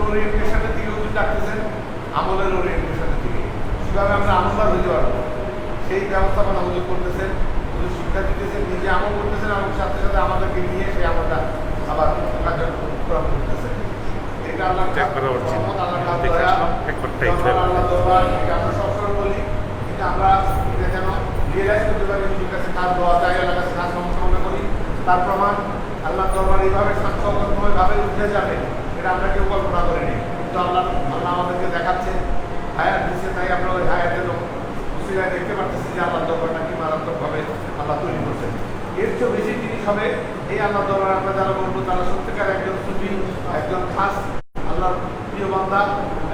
ওরিয়েন্টেশনের দিকে হুজুর ডাকতেছেন, আমলের ওরিয়েন্টেশনের দিকে। কীভাবে আমরা আমলদার হতে পারবো সেই ব্যবস্থাপনা হুজুর করতেছেন, হুজুর শিক্ষা দিতেছেন, নিজে আমল করতেছেন এবং সাথে সাথে আমাদেরকে নিয়ে সেই আমলটা আবার কার্যক্রম করতেছেন। এটা আল্লাহ দরবার, আমরা সবসময় বলি, কিন্তু আমরা এটা যেন রিয়েলাইজ করতে পারি হুজুর কাছে কাজ দেওয়া যায়, আল্লাহর কাছে কাজ সমস্যা করি। তার প্রমাণ আল্লাহ দরবার এইভাবে সাংস্কৃতিকভাবে উঠে যাবে, এটা আমরা কেউ কল্পনা করিনি, কিন্তু আল্লাহ আমাদেরকে দেখাচ্ছে, হায়াত দিচ্ছে, তাই আমরা ওই হায়াতের উসিলায় দেখতে পারতেছি যে আল্লাহ দরবারটা কি মারাত্মকভাবে আল্লাহ তৈরি করছেন। এর চেয়ে বেশি জিনিস হবে এই আল্লাহ দরবার আমরা যারা বলবো তারা সত্যিকার একজন সুফি, একজন খাস আল্লাহর প্রিয় বান্দা,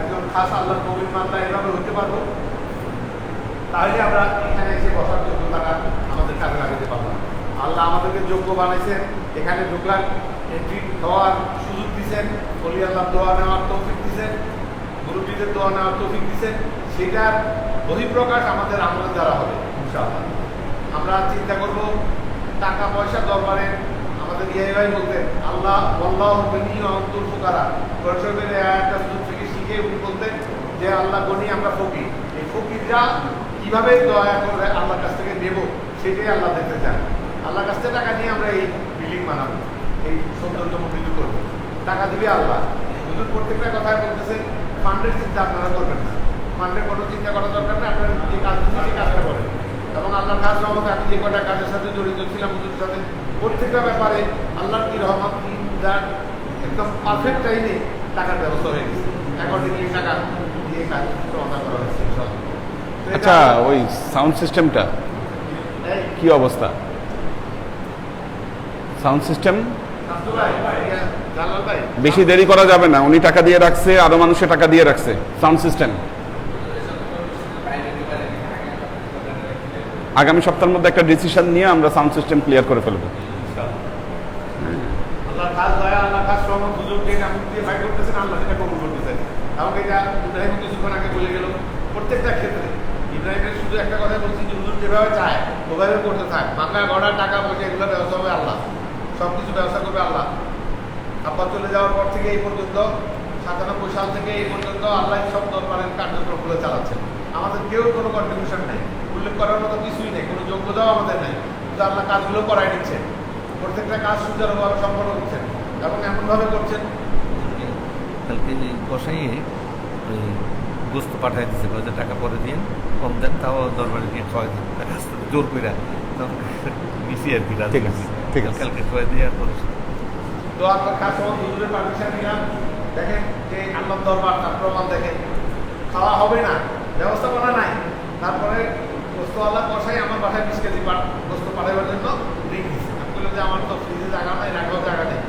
একজন খাস আল্লাহর নবীর বান্দা, এভাবে হতে পারবো। তাহলে আমরা এখানে এসে বসার জন্য তারা আমাদের কাজে লাগাতে পারবো। আল্লাহ আমাদেরকে যোগ্য বানাইছেন, এখানে ঢুকলাম, এন্ট্রি দেওয়ার সুযোগ দিচ্ছেন, বলি আল্লাহ দোয়া নেওয়ার তৌফিক দিচ্ছেন, মুরব্বীদের দোয়া নেওয়ার তৌফিক দিচ্ছেন। সেটার বহিঃপ্রকাশ আমাদের আমলের দ্বারা হবে ইনশাআল্লাহ। আমরা চিন্তা করব টাকা পয়সা দরবারে আমাদের ভাই বলতেন আল্লাহ আল্লাহ গনি অন্তর ফুকারা, পরিষদের একটা সুযোগ থেকে শিখে উনি বলতেন যে আল্লাহ গনি, আমরা ফকির। এই ফকিররা কিভাবে দয়া করে আল্লাহর কাছ থেকে নেব সেটাই আল্লাহ দেখতে চান। আল্লাহর কাছ থেকে টাকা নিয়ে আমরা এই বিল্ডিং বানাবো, এই সৌন্দর্যমণ্ডিত কিছু করবো, টাকা দিবে আল্লাহ। হুজুর প্রত্যেকটা কথায় বলতেছেন ফান্ডের চিন্তা আপনারা করবেন না, ফান্ডের কোনো চিন্তা করার দরকার নেই, আপনারা যে কাজ করছেন সেই কাজটা করেন। এবং আল্লাহর কাজ রহমতে আমি যে কটা কাজের সাথে জড়িত ছিলাম হুজুরের সাথে, প্রত্যেকটা ব্যাপারে আল্লাহর কি রহমত কি একদম পারফেক্ট টাইমে টাকার ব্যবস্থা হয়ে গেছে, অ্যাকর্ডিংলি টাকা দিয়ে কাজ সমাধান করা হয়েছে। আচ্ছা, ওই সাউন্ড সিস্টেমটা কি অবস্থা? সাউন্ড সিস্টেম বেশি দেরি করা যাবে না, উনি টাকা দিয়ে রাখছে, আরো মানুষের টাকা দিয়ে রাখছে। সাউন্ড সিস্টেম আগামী সপ্তাহের মধ্যে একটা ডিসিশন নিয়ে আমরা সাউন্ড সিস্টেম ক্লিয়ার করে ফেলবো। প্রত্যেকটা ক্ষেত্রে ইব্রাহিমের শুধু একটা কথা বলছি যে হুজুর যেভাবে চায় ওভাবে করতে থাক, বাংলা গড়া টাকা পয়সা এগুলো ব্যবস্থা হবে আল্লাহ, সব কিছু ব্যবস্থা করবে আল্লাহ। আব্বা চলে যাওয়ার পর থেকে এই পর্যন্ত 97 সাল থেকে এই পর্যন্ত আল্লাহ সব দরবারের কার্যক্রমগুলো চালাচ্ছেন। আমাদের কেউ কোনো কন্ট্রিবিউশন নেই, উল্লেখ করার মতো কিছুই নেই, কোনো যোগ্যতাও আমাদের নেই, কিন্তু আল্লাহ কাজগুলো করাই নিচ্ছেন, প্রত্যেকটা কাজ সুচারুভাবে সম্পন্ন করছেন এবং এমনভাবে করছেন। কালকে বসাইয়ে ওই গোস্ত পাঠাই দিচ্ছে, বলে টাকা পরে দিয়ে কম দেন, তাও দরবারে গিয়ে খাওয়াই দেন, রাস্তা জোর করে তখন মিশি আর কি। ঠিক আছে, ঠিক আছে, কালকে খাওয়াই দিয়ে আর পরে তো আপনার কাজ সময় হুজুরের পারমিশন নিলাম, দেখেন যে আল্লাহ দরবার তার প্রমাণ দেখেন, খাওয়া হবে না, ব্যবস্থাপনা নাই। তারপরে গোস্ত আল্লাহ কষাই আমার বাসায় 20 কেজি গোস্ত পাঠাবার জন্য রিং দিচ্ছে। আমি বললাম যে আমার তো ফ্রিজে জায়গা নাই, রাখাও জায়গা নেই,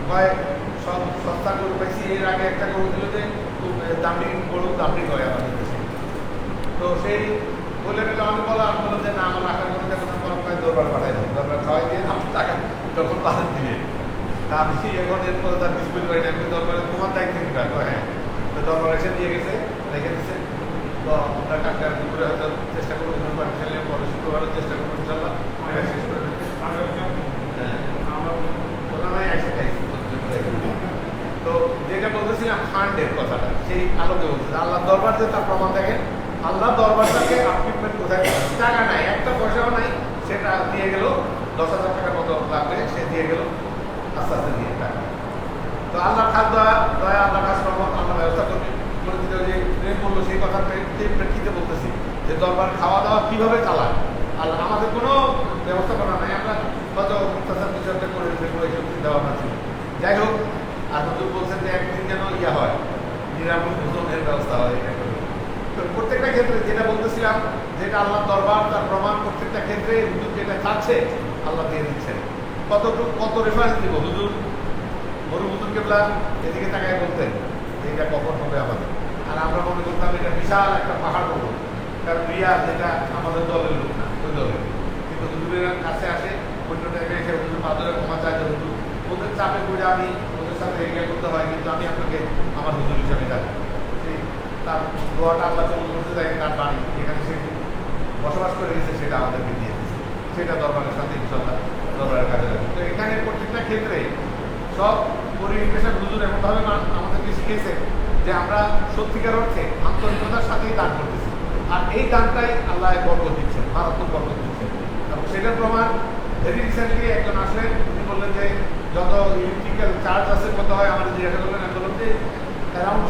হয় সব সস্তা গরু পাইছি। এর আগে একটা গরু দিল যে খুব দামি গরু, দামি হয় আমার দেশে। তো সেই বলে গেল, আমি বললাম যে না, আমার রাখার গরু দেখো দরবার পাঠাই দেবো, দরবার খাওয়াই দিয়ে আমার টাকা যখন পাঠান দিয়ে আমি এখন এরপরে তার ডিসপ্লে করি না, দরবারে তোমার দায়িত্ব নিবে। হ্যাঁ, তো দরবার এসে দিয়ে গেছে, রেখে দিচ্ছে। তো আমরা কালকে আর দুপুরে হয়তো চেষ্টা করবো, পারমিশন নিয়ে পরে শুক্রবারের চেষ্টা করবো ইনশাল্লাহ শেষ করে দিতে। তো যেটা বলতেছিলাম ফান্ডের কথাটা, সেই আলোকে বলতেছে আল্লাহ দরবার যে তার প্রমাণ দেখেন। আল্লাহ দরবারটাকে আপলিমেন্ট কোথায়, টাকা নাই, একটা পয়সাও নাই, সেটা দিয়ে গেল 10,000 টাকা মতো লাগবে, সে দিয়ে গেল আস্তে আস্তে দিয়ে টাকা। তো আল্লাহ খাস দয়া, আল্লাহ খাস রহমত, আল্লাহ ব্যবস্থা করবে করে দিতে। যে প্রেম বললো সেই কথা প্রেক্ষিতে বলতেছি যে দরবার খাওয়া দাওয়া কীভাবে চালায় আল্লাহ, আমাদের কোনো ব্যবস্থাপনা নাই, আমরা হয়তো মুক্তাসার কিছু একটা করে এইসব চিন্তা ভাবনা ছিল। যাই হোক, আর হুজুর বলছেন যে একদিন যেন ইয়া হয়, নিরাময় ভোজনের ব্যবস্থা হয়। তো প্রত্যেকটা ক্ষেত্রে যেটা বলতেছিলাম, যেটা আল্লাহ দরবার তার প্রমাণ, প্রত্যেকটা ক্ষেত্রে হুজুর যেটা চাচ্ছে আল্লাহ দিয়ে দিচ্ছেন। কত রেফারেন্স দিব হুজুর, বড় হুজুর কেবলা এদিকে তাকায় বলতেন যে এটা কখন হবে আমাদের, আর আমরা মনে করতাম এটা বিশাল একটা পাহাড় করবো, কারণ রিয়া যেটা আমাদের দলের লোক না, ওই দলের। কিন্তু হুজুরের কাছে আসে, অন্য টাইমে এসে হুজুর বাজারে ক্ষমা চায় যে হুজুর ওদের চাপে করে আমি ওদের সাথে এগিয়ে করতে হয়, কিন্তু আমি আপনাকে আমার হুজুর হিসাবে জানি। সেই তার দোয়াটা আল্লাহ চলন করতে যায়, তার বাড়ি যেখানে সে বসবাস করে গেছে সেটা আমাদেরকে দিয়ে দিচ্ছে, সেটা দরবারের সাথে ইনশাল্লাহ দরবারের কাজে লাগে। তো এখানে প্রত্যেকটা ক্ষেত্রে সব পরিবেশের হুজুর এমনভাবে আমাদেরকে শিখেছেন যে আমরা সত্যিকার অর্থে আন্তরিকতার সাথেই দান করতেছি, আর এই দানটাই আল্লাহ বরকত দিচ্ছেন, মারাত্মক বরকত দিচ্ছেন। এবং সেটার প্রমাণ ভেরি রিসেন্টলি একজন আসলেন, তিনি বললেন যে যত ইলেকট্রিক্যাল চার্জ আছে কত হয়, আমাদের জিজ্ঞাসা করলেন, আমি বললাম যে অ্যারাউন্ড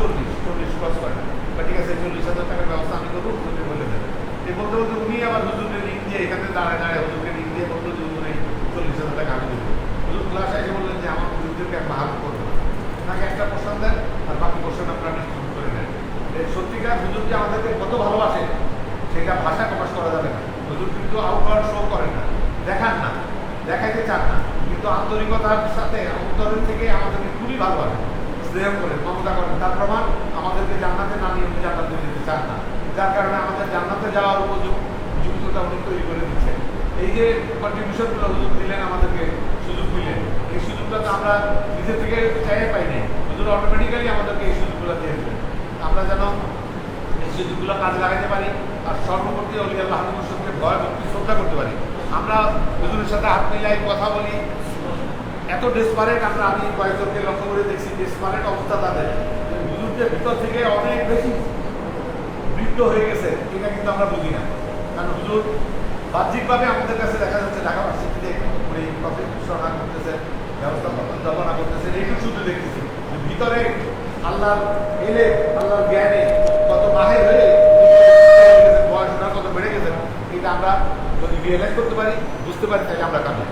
40 ক্রস করে না, বা ঠিক আছে 40,000 টাকার ব্যবস্থা আমি করবো, হুজুর বলে দেবেন। এই বলতে বলতে উনি আবার হুজুরের লিঙ্ক দিয়ে এখানে দাঁড়ায় হুজুরকে লিঙ্ক দিয়ে বললো যে হুজুর এই 40,000 টাকা আমি দেবো। হুজুর ক্লাসে এসে বললেন যে আমার হুজুরদেরকে একটা হাল করবো, তাকে একটা পোর্শন দেন আর বাকি পোর্শন আপনারা ডিস্ট্রিবিউট করে নেন। সত্যিকার হুজুর যে আমাদেরকে কত ভালোবাসে সেটা ভাষা প্রকাশ করা যাবে না। হুজুর কিন্তু আউটওয়ার্ড শো করেন না, দেখান না, দেখাইতে চান না, কিন্তু আন্তরিকতার সাথে অন্তরের থেকে আমাদেরকে খুবই ভালোবাসে, স্নেহ করেন, মমতা করেন। তার প্রমাণ আমাদেরকে জান্নাতে না নিয়ে উনি জান্নাতে যেতে চান না, যার কারণে আমাদের জান্নাতে যাওয়ার উপযুক্ততা উনি তৈরি করে দিচ্ছেন। এই যে কন্ট্রিবিউশনগুলো হুজুর দিলেন, আমাদেরকে সুযোগ দিলেন, এই সুযোগটা তো আমরা নিজের থেকে চাইয়ে পাই নাই, হুজুর অটোমেটিক্যালি আমাদেরকে এই সুযোগগুলো দিয়ে দেবেন। আমরা যেন এই সুযোগগুলো কাজে লাগাইতে পারি, আর সর্বপ্রতি অলি আল্লাহ হাকিমের ভয় ভক্তি শ্রদ্ধা করতে পারি। আমরা হুজুরের সাথে হাত মিলাই কথা বলি, এত ডেসপারেট আমরা, আমি কয়েকজনকে লক্ষ্য করে দেখছি ডেসপারেট অবস্থা তাদের, হুজুরদের ভিতর থেকে অনেক বেশি বৃদ্ধ হয়ে গেছে, এটা কিন্তু আমরা বুঝি না। কারণ হুজুর বাহ্যিকভাবে আমাদের কাছে দেখা যাচ্ছে ঢাকা ভার্সিটিতে উনি প্রফেসর করতেছেন, ব্যবস্থাপনা করতেছেন, এইটুকু শুধু দেখতেছি। ভিতরে আল্লাহর এলে, আল্লাহর জ্ঞানে কত বাহির হয়ে পড়াশোনা কত বেড়ে গেছে, এটা আমরা যদি রিয়েলাইজ করতে পারি, বুঝতে পারি, তাহলে আমরা কামি।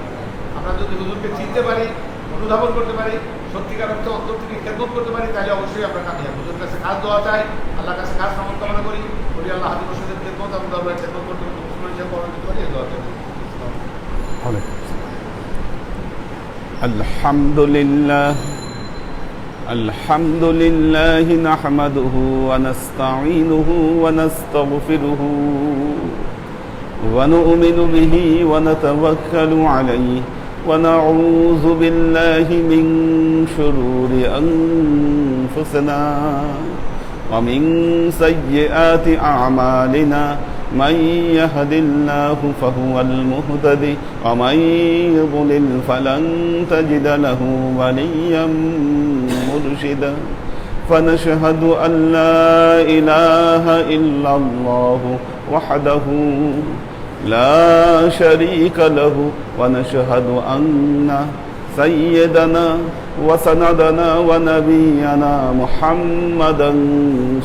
আমরা যদি হুজুরকে চিনতে পারি, অনুধাবন করতে পারি, সত্যিকার অর্থে অন্তর থেকে খেদমত করতে পারি, তাহলে অবশ্যই আমরা কামিয়াব। হুজুরের কাছে খাস দোয়া চাই, আল্লাহর কাছে খাস সমর্থ কামনা করি, বলি আল্লাহ হাদিম রশিদের খেদমত এবং দরবারের খেদমত করতে মুসলমান হিসেবে পরাজিত করি, এই দোয়া চাই। الحمد لله نحمده ونستعينه ونستغفره ونؤمن به ونتوكل عليه ونعوذ بالله من شرور أنفسنا ومن سيئات أعمالنا من يهد الله فهو المهتدي ومن يضلل فلن تجد له وليا مرشدا فنشهد أن لا إله إلا الله وحده لا شريك له ونشهد أن سيدنا وسندنا ونبينا محمدا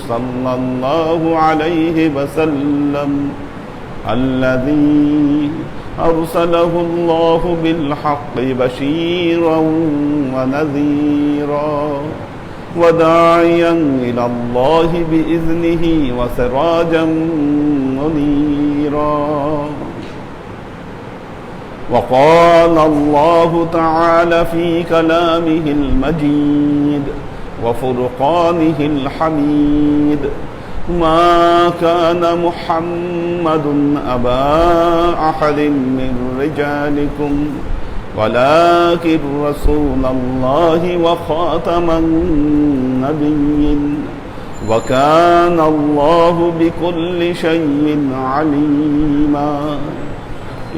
صلى الله عليه وسلم الذي أرسله الله بالحق بشيرا ونذيرا وداعيا إلى الله بإذنه وسراجا منيرا وقال الله تعالى في كلامه المجيد وفرقانه الحميد ما كان محمد أبا أحد من رجالكم ولكن رسول الله وخاتم النبيين وكان الله بكل شيء عليما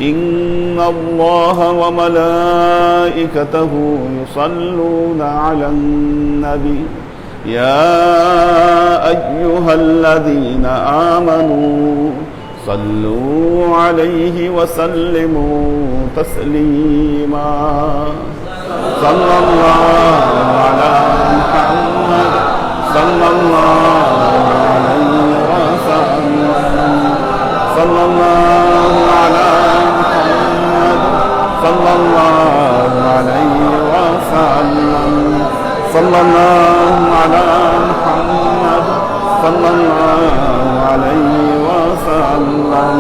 إن الله وملائكته يصلون على النبي يا أيها الذين آمنوا صلوا عليه وسلموا تسليما صلى الله على محمد صلى الله عليه وسلم صلى الله على محمد صلى الله عليه وسلم صلى الله على محمد صلى الله عليه وسلم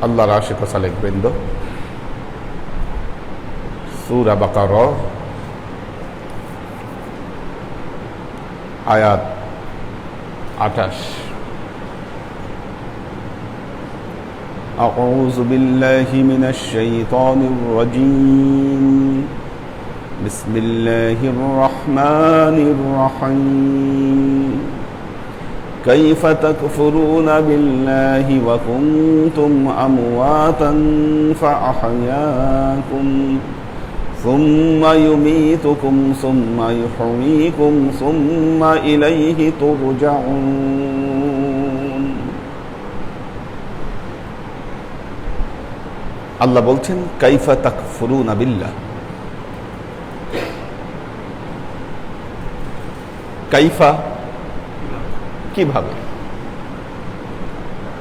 আল্লাহর আশিক ও সালেক বৃন্দ, সূরা বাকারা আয়াত 28। أعوذ بالله من الشيطان الرجيم بسم الله الرحمن الرحيم كيف تكفرون بالله وكنتم أمواتا فأحياكم ثم يميتكم ثم يحييكم ثم إليه ترجعون আল্লাহ বলছেন কাইফা তাকফুরুনা বিল্লাহ, কাইফা কিভাবে,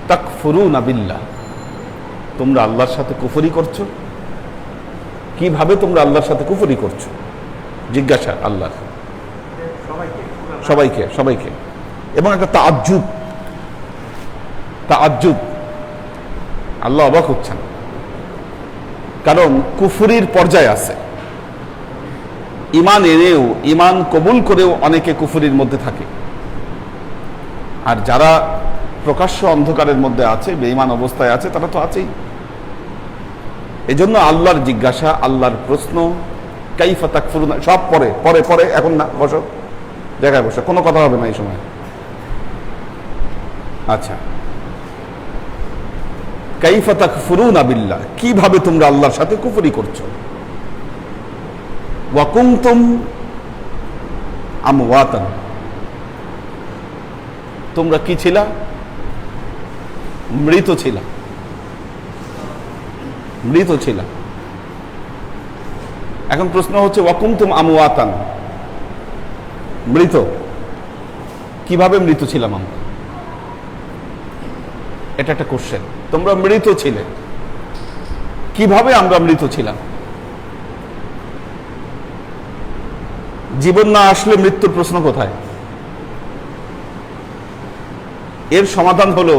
তাকফুরুনা বিল্লাহ তোমরা আল্লাহর সাথে কুফরি করছো, কিভাবে তোমরা আল্লাহর সাথে কুফরি করছো, জিজ্ঞাসা আল্লাহ সবাইকে সবাইকে। এবং একটা তাআজ্জুব, আল্লাহ অবাক হচ্ছেন, কারণ কুফরির পর্যায়ে আছে, ঈমান এনেও ঈমান কবুল করেও অনেকে কুফরির মধ্যে থাকে, আর যারা প্রকাশ্য অন্ধকারের মধ্যে আছে, বেঈমান অবস্থায় আছে, তারা তো আছেই। এজন্য আল্লাহর জিজ্ঞাসা, আল্লাহর প্রশ্ন, কাইফা তাকফুরুনা, সব পরে পরে পরে, এখন না, বসো জায়গায় বসো, কোনো কথা হবে না এই সময়। আচ্ছা, কাইফা তাকফুরুনা বিল্লাহ, কিভাবে তোমরা আল্লাহর সাথে কুফরি করছো। ওয়া কুনতুম আমওয়াতান, তোমরা কি ছিলা, মৃত ছিলা, মৃত ছিলা। এখন প্রশ্ন হচ্ছে ওয়া কুনতুম আমওয়াতান, মৃত, কিভাবে মৃত ছিলাম আমরা, এটা একটা কোশ্চেন। তোমরা মৃত ছিলে, কিভাবে আমরা মৃত ছিলাম। জীবন না আসলে মৃত্যুর প্রশ্ন কোথায়? এর সমাধান হলো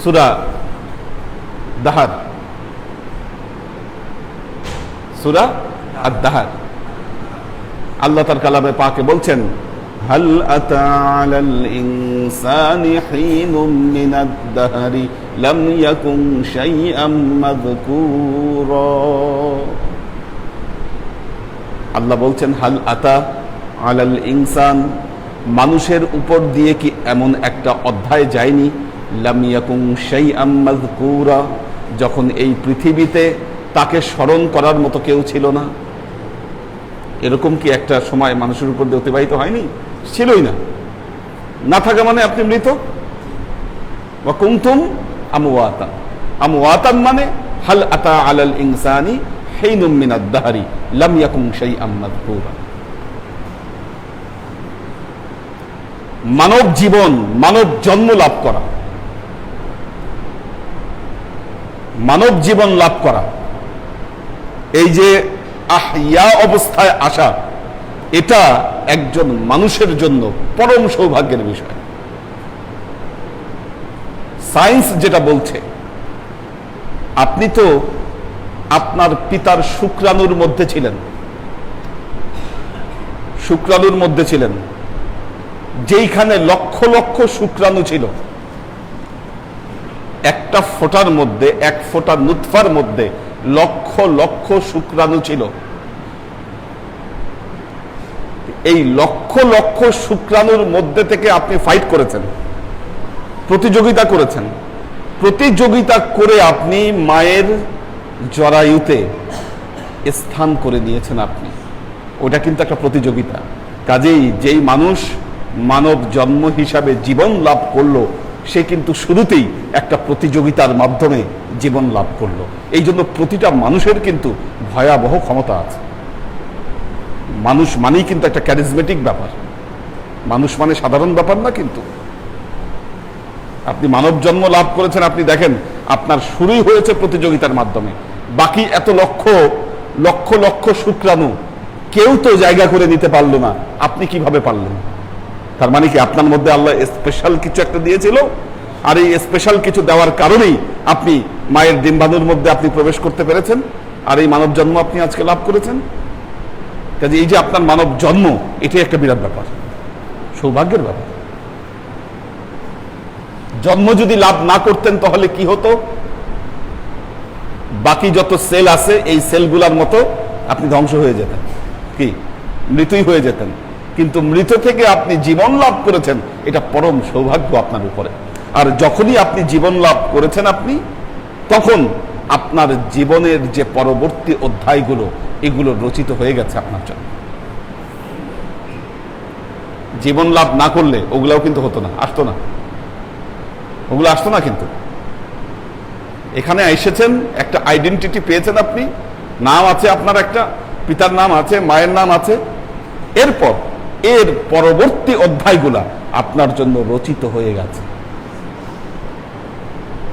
সূরা দাহার, সূরা আদ-দাহার। আল্লাহ তার কালামে পাকে বলছেন, হাল আতা আলাল ইনসানি হিনুম মিনাদ দাহরি লাম ইয়াকুন শাইআম মাযকুরা। আল্লাহ বলছেন, হাল আতা আলাল ইনসান, মানুষের উপর দিয়ে কি এমন একটা অধ্যায় যায়নি, লাম ইয়াকুন শাইআম মাযকুরা, যখন এই পৃথিবীতে তাকে স্মরণ করার মতো কেউ ছিল না। এরকম কি একটা সময় মানুষের উপর দিয়ে অতিবাহিত হয়নি? ছিলই না, না থাকা মানে আপনি মৃত। ওয়া কুনতুম আমওয়াতান, আমওয়াতান মানে হাল আতা আলাল ইনসানি হিনুম মিনাদ দাহরি লাম ইয়াকুন শাইআম মাযকুরা। মানব জীবন, মানব জন্ম লাভ করা, মানব জীবন লাভ করা, এই যে আহইয়া অবস্থায় আসা, এটা একজন মানুষের জন্য পরম সৌভাগ্যের বিষয়। সায়েন্স যেটা বলছে, আপনি তো আপনার পিতার শুক্রাণুর মধ্যে ছিলেন, শুক্রাণুর মধ্যে ছিলেন, যেইখানে লক্ষ লক্ষ শুক্রাণু ছিল। একটা ফোঁটার মধ্যে, এক ফোঁটা নুতফার মধ্যে লক্ষ লক্ষ শুক্রাণু ছিল। এই লক্ষ লক্ষ শুক্রাণুর মধ্যে থেকে আপনি ফাইট করেছেন, প্রতিযোগিতা করেছেন, প্রতিযোগিতা করে আপনি মায়ের জরায়ুতে স্থান করে নিয়েছেন। আপনি, ওটা কিন্তু একটা প্রতিযোগিতা। কাজেই যেই মানুষ মানব জন্ম হিসাবে জীবন লাভ করলো, সে কিন্তু শুরুতেই একটা প্রতিযোগিতার মাধ্যমে জীবন লাভ করলো। এই জন্য প্রতিটা মানুষের কিন্তু ভয়াবহ ক্ষমতা আছে। মানুষ মানেই কিন্তু একটা ক্যারিজমেটিক ব্যাপার, মানুষ মানে সাধারণ ব্যাপার না। কিন্তু আপনি মানব জন্ম লাভ করেছেন, আপনি দেখেন আপনার শুরুই হয়েছে প্রতিযোগিতার মাধ্যমে। বাকি এত লক্ষ লক্ষ লক্ষ শুক্রাণু কেউ তো জায়গা করে নিতে পারলো না, আপনি কিভাবে পারলেন? তার মানে কি আপনার মধ্যে আল্লাহ স্পেশাল কিছু একটা দিয়েছিল, আর এই স্পেশাল কিছু দেওয়ার কারণেই আপনি মায়ের ডিম্বাণুর মধ্যে আপনি প্রবেশ করতে পেরেছেন, আর এই মানব জন্ম আপনি আজকে লাভ করেছেন। কাজে এই যে আপনার মানব জন্ম, এটাই একটা বিরাট ব্যাপার, সৌভাগ্যের ব্যাপার। জন্ম যদি লাভ না করতেন তাহলে কি হতো? বাকি যত সেল আছে এই সেলগুলোর মতো আপনি ধ্বংস হয়ে যেতেন, কি মৃতই হয়ে যেতেন। কিন্তু মৃত থেকে আপনি জীবন লাভ করেছেন, এটা পরম সৌভাগ্য আপনার উপরে। আর যখনই আপনি জীবন লাভ করেছেন, আপনি তখন আপনার জীবনের যে পরবর্তী অধ্যায়গুলো এগুলো রচিত হয়ে গেছে আপনার জন্য। জীবন লাভ না করলে ওগুলাও কিন্তু হতো না, আসতো না, ওগুলো আসতো না। কিন্তু এখানে এসেছেন, একটা আইডেন্টিটি পেয়েছেন, আপনি নাম আছে, আপনার একটা পিতার নাম আছে, মায়ের নাম আছে, এরপর এর পরবর্তী অধ্যায়গুলা আপনার জন্য রচিত হয়ে গেছে।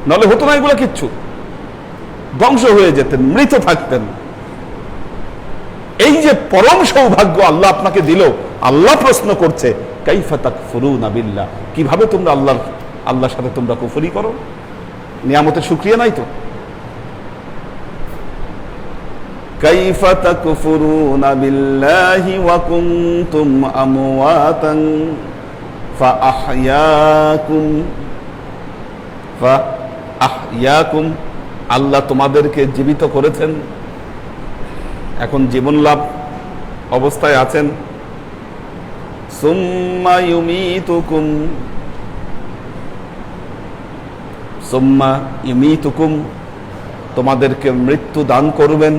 নাহলে হতো না এগুলা, কিচ্ছু ধ্বংস হয়ে যেতেন, মৃত থাকতেন। এই যে পরম সৌভাগ্য আল্লাহ আপনাকে দিল, আল্লাহ প্রশ্ন করছে কাইফা তাকফুরুনা বিল্লাহ, কিভাবে তোমরা আল্লাহর সাথে তোমরা কুফরি করো? নিয়ামতের শুকরিয়া নাই তো। কাইফা তাকফুরুনা বিল্লাহি ওয়া কুনতুম আমওয়াতান ফাআহইয়াকুম, আল্লাহ তোমাদেরকে জীবিত করেছেন, এখন জীবন লাভ অবস্থায় আছেন। সুম্মা ইউমীতুকুম, তোমাদেরকে মৃত্যু দান করবেন।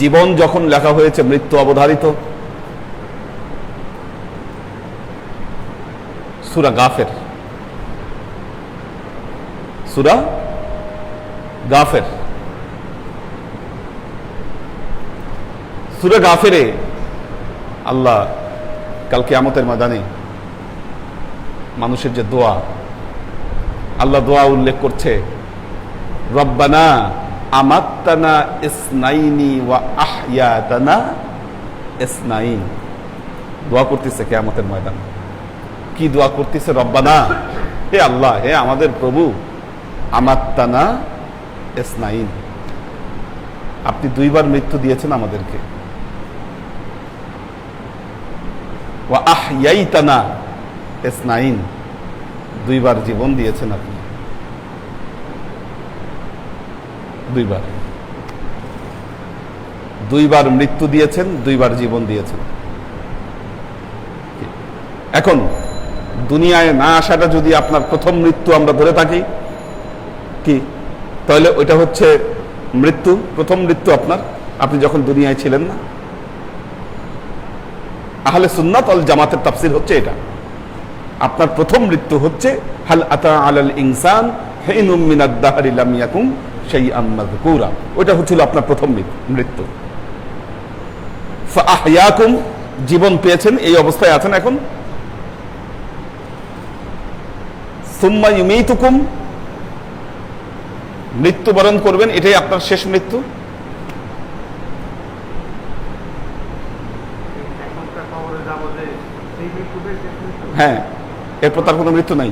জীবন যখন লেখা হয়েছে, মৃত্যু অবধারিত। সূরা গাফির, সূরা গাফির, সূরা গাফিরে আল্লাহ কাল কিয়ামতের ময়দানে মানুষের যে দোয়া, আল্লাহ দোয়া উল্লেখ করছে, রব্বানা আমাত্তানা ইসনাইনি ওয়া আহইয়াতানা ইসনাইন। দোয়া করতেছে কিয়ামতের ময়দানে। কি দোয়া করতেছে? রব্বানা, হে আল্লাহ, হে আমাদের প্রভু, আমাত্তানা ইসনাইন, আপনি দুইবার মৃত্যু দিয়েছেন আমাদেরকে। ওয়া আহইয়াইতানা ইসনাইন, দুইবার জীবন দিয়েছেন আপনি, দুইবার মৃত্যু দিয়েছেন, দুইবার জীবন দিয়েছেন। এখন দুনিয়ায় না আসাটা যদি আপনার প্রথম মৃত্যু আমরা ধরে থাকি, কি তাহলে ওইটা হচ্ছে মৃত্যু, প্রথম মৃত্যু আপনার, আপনি যখন দুনিয়ায় ছিলেন না। আহলে সুন্নাত ওয়াল জামাতের তাফসীর হচ্ছে এটা, আপনার প্রথম মৃত্যু হচ্ছে হাল আতা আলাল ইনসান হিনুম মিনাদ দাহরি লাম ইয়াকুম শাইআম মাযকুরা, ওটা হচ্ছিল আপনার প্রথম মৃত্যু। ফাআহইয়াকুম, জীবন পেয়েছেন, এই অবস্থায় আছেন এখন। সুম্মা ইউমীতুকুম, মৃত্যুবরণ করবেন, এটাই আপনার শেষ মৃত্যু। হ্যাঁ, এরপর তার কোনো মৃত্যু নাই,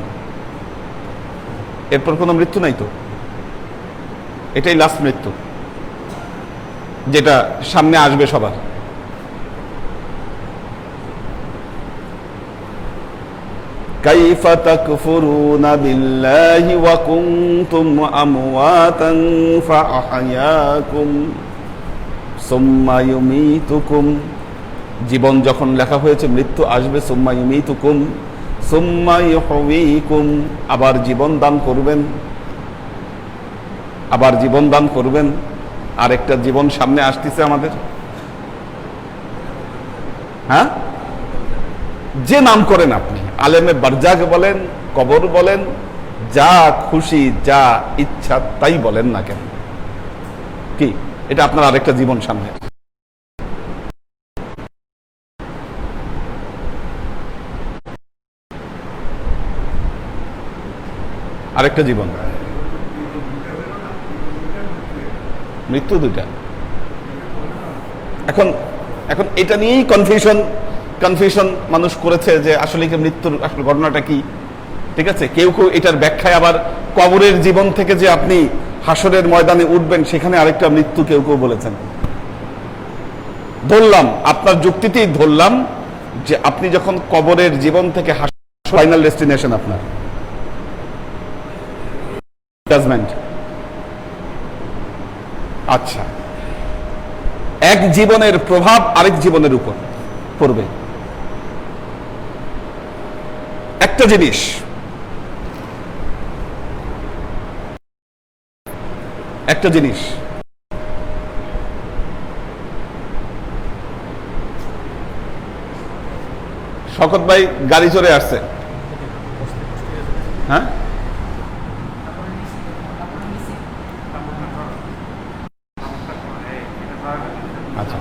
এরপর কোনো মৃত্যু নাই তো, এটাই লাস্ট মৃত্যু, যেটা সামনে আসবে সবার। কাইফা তাকফুরুনা বিল্লাহি ওয়া কুনতুম আমওয়াতান ফাআহইয়াকুম সুম্মা ইউমীতুকুম, জীবন যখন লেখা হয়েছে মৃত্যু আসবে। সুম্মা ইউমীতুকুম সুম্মা ইউহয়ীকুম, আবার জীবন দান করবেন, আবার জীবন দান করবেন। আরেকটা জীবন সামনে আসতেছে আমাদের। হ্যাঁ, যে নাম করেন আপনি, আলেমে বারজাক বলেন, কবর বলেন, যা খুশি যা ইচ্ছা তাই বলেন না কেন, কি এটা আপনার আরেকটা জীবন সামনে। আরেকটা জীবন, মৃত্যু দুইটা। এখন এখন এটা নিয়েই কনফিউশন মানুষ করেছে যে আসলে কি মৃত্যুর আসলে ঘটনাটা কি। ঠিক আছে, কেউ কেউ এটার ব্যাখ্যায় আবার কবরের জীবন থেকে যে আপনি হাসরের ময়দানে উঠবেন সেখানে আরেকটা মৃত্যু কেউ কেউ বলেছেন। ধরলাম আপনার যুক্তিতেই ধরলাম যে আপনি যখন কবরের জীবন থেকে ফাইনাল ডেস্টিনেশন আপনার জাজমেন্ট। আচ্ছা, এক জীবনের প্রভাব আরেক জীবনের উপর পড়বে। একটা জিনিস একটা জিনিস, শকত ভাই গাড়ি চড়ে আসছে, হ্যাঁ আচ্ছা,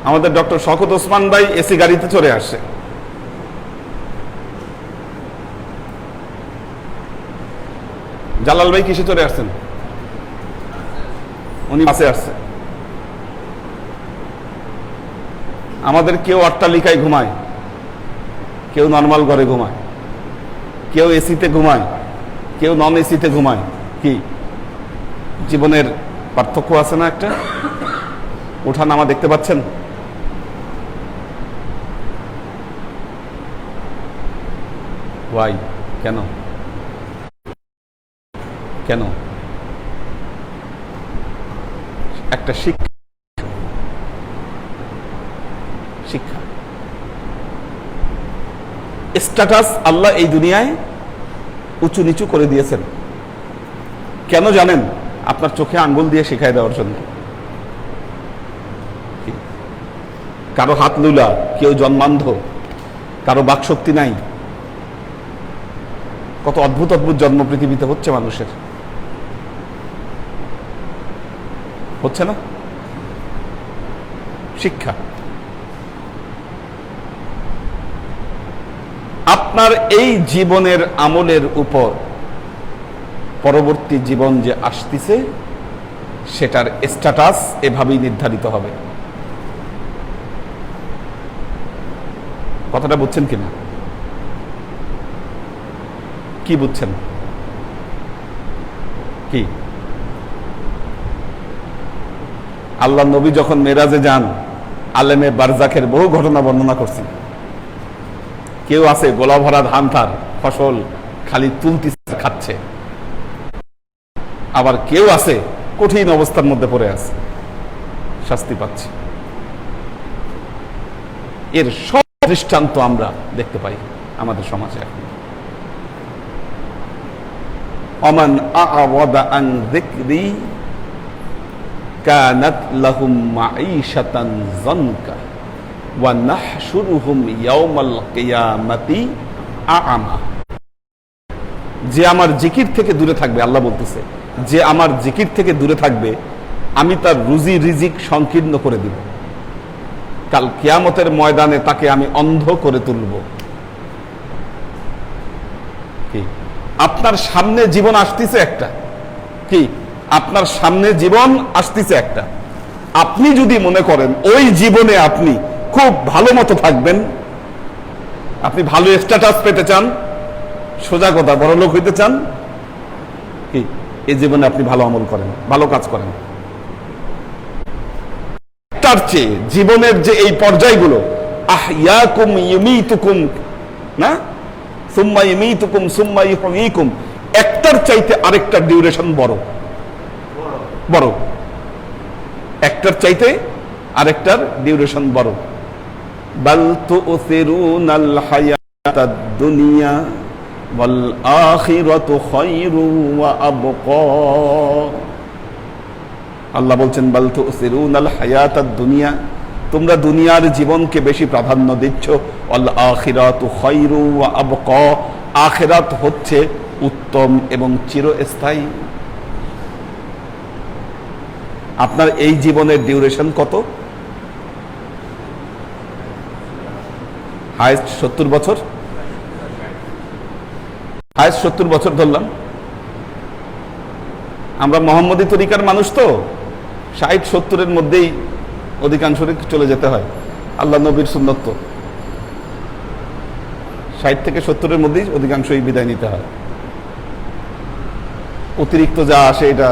আমাদের ডক্টর শওকত ওসমান ভাই এসি গাড়িতে চড়ে আসছে। জালাল ভাই কিসে চড়ে আসছেন? উনি বাসে আসছে। আমাদের কেউ অট্টালিকায় ঘুমায়, কেউ নর্মাল ঘরে ঘুমায়, কেউ এসিতে ঘুমায়, কেউ নন এসিতে ঘুমায়। কি জীবনের পার্থক্য আছে না একটা? ওঠা নামা দেখতে পাচ্ছেন? ওয়াই? কেন? কেন? একটা শিক্ষা, শিক্ষা স্ট্যাটাস আল্লাহ এই দুনিয়ায় উঁচু নিচু করে দিয়েছেন। কেন জানেন? আপনার চোখে আঙ্গুল দিয়ে শিখাই দেওয়ার জন্য। কারো হাত লুলা, কেউ জন্মান্ধ, কারো বাকশক্তি নাই। কত অদ্ভুত অদ্ভুত জন্ম পৃথিবীতে হচ্ছে মানুষের, হচ্ছে না? শিক্ষা। আপনার এই জীবনের আমলের উপর পরবর্তী জীবন যে আসতেছে সেটার স্ট্যাটাস এভাবেই নির্ধারিত হবে। কথাটা বুঝছেন কিনা? কি বুঝছেন? কি আল্লাহ নবী যখন মেরাজে যান, আলেমে বারজাখের বহু ঘটনা বর্ণনা করছেন। কেউ আছে গোলা ভরা ধান তার ফসল খালি তুলতি খাচ্ছে, আবার কেউ আছে কঠিন অবস্থার মধ্যে পড়ে আছে, শাস্তি পাচ্ছে। এর সব দৃষ্টান্ত আমরা দেখতে পাই আমাদের সমাজে এখন। অমান আ'রাদা আন যিকরি কানাত লাহুম মাঈশাতান যানকা ওয়া নাহশুরুহুম ইয়াওমাল কিয়ামাতি আ'মা। যে আমার জিকির থেকে দূরে থাকবে, আল্লাহ বলতেছে, যে আমার জিকির থেকে দূরে থাকবে আমি তার রুজি রিজিক সংকীর্ণ করে দিব, কাল কিয়ামতের ময়দানে তাকে আমি অন্ধ করে তুলব। কি আপনার সামনে জীবন আসতেছে একটা, কি আপনার সামনে জীবন আসতেছে একটা। আপনি যদি মনে করেন ওই জীবনে আপনি খুব ভালো মতো থাকবেন, আপনি ভালো স্ট্যাটাস পেতে চান, সোজা কথা বড় লোক হইতে চান, কি এই জীবনে আপনি ভালো আমল করেন, ভালো কাজ করেন। তার চেয়ে জীবনের যে এই পর্যায়গুলো, আহইয়াকুম ইউমীতুকুম, না সুম্মা ইউমীতুকুম সুম্মা ইউহয়ীকুম, একটার চাইতে আরেকটা ডিউরেশন বড় বড়, একটার চাইতে আরেকটার ডিউরেশন বড়। বাল তুসিরুনাল হায়াতাদ দুনিয়া ওয়াল আখিরাতু খায়রু ওয়া আবকা। আল্লাহ বলছেন বাল তুসিরুনাল হায়াতাদ দুনিয়া, তোমরা দুনিয়ার জীবনকে বেশি প্রাধান্য দিচ্ছ। ওয়াল আখিরাতু খায়রু ওয়া আবকা, আখিরাত হচ্ছে উত্তম এবং চিরস্থায়ী। আপনার এই জীবনের ডিউরেশন কত? হাইস্ট 70 বছর, হাইস্ট 70 বছর ধরলাম। আমরা মোহাম্মদী তরিকার মানুষ তো 60-70-এর মধ্যেই অধিকাংশই চলে যেতে হয়। আল্লাহ নবীর সুন্নত তো 60 থেকে 70-এর মধ্যেই অধিকাংশই বিদায় নিতে হয়। অতিরিক্ত যা আসে এটা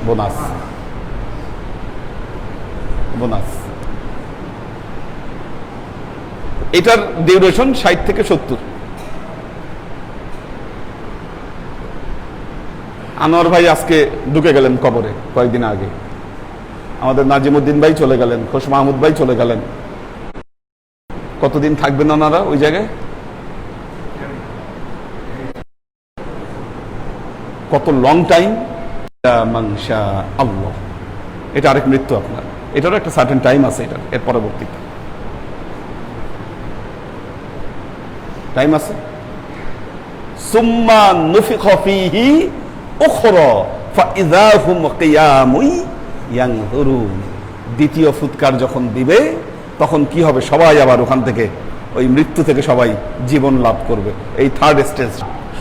বোনাস, বোনাস। এটার ডিউরেশন 60 থেকে 70। আনোয়ার ভাই আজকে ঢুকে গেলেন কবরে কয়েকদিন আগে, আমাদের নাজিমুদ্দিন ভাই চলে গেলেন, খোশ মাহমুদ ভাই চলে গেলেন। কতদিন থাকবেন ওনারা ওই জায়গায়? কত লং টাইম? মাংসা আল্লাহ, এটা আরেক মৃত্যু আপনার, এটারও একটা সার্টেন টাইম আছে, এটার এর পরবর্তীতে টাইম আছে। সুম্মা নুফিখা ফীহি উখরা ফাইযা হুম কিয়ামুন ইয়ানজুরুন। দ্বিতীয় ফুৎকার যখন দিবে তখন কি হবে? সবাই আবার ওখান থেকে, ওই মৃত্যু থেকে সবাই জীবন লাভ করবে। এই থার্ড স্টেজ,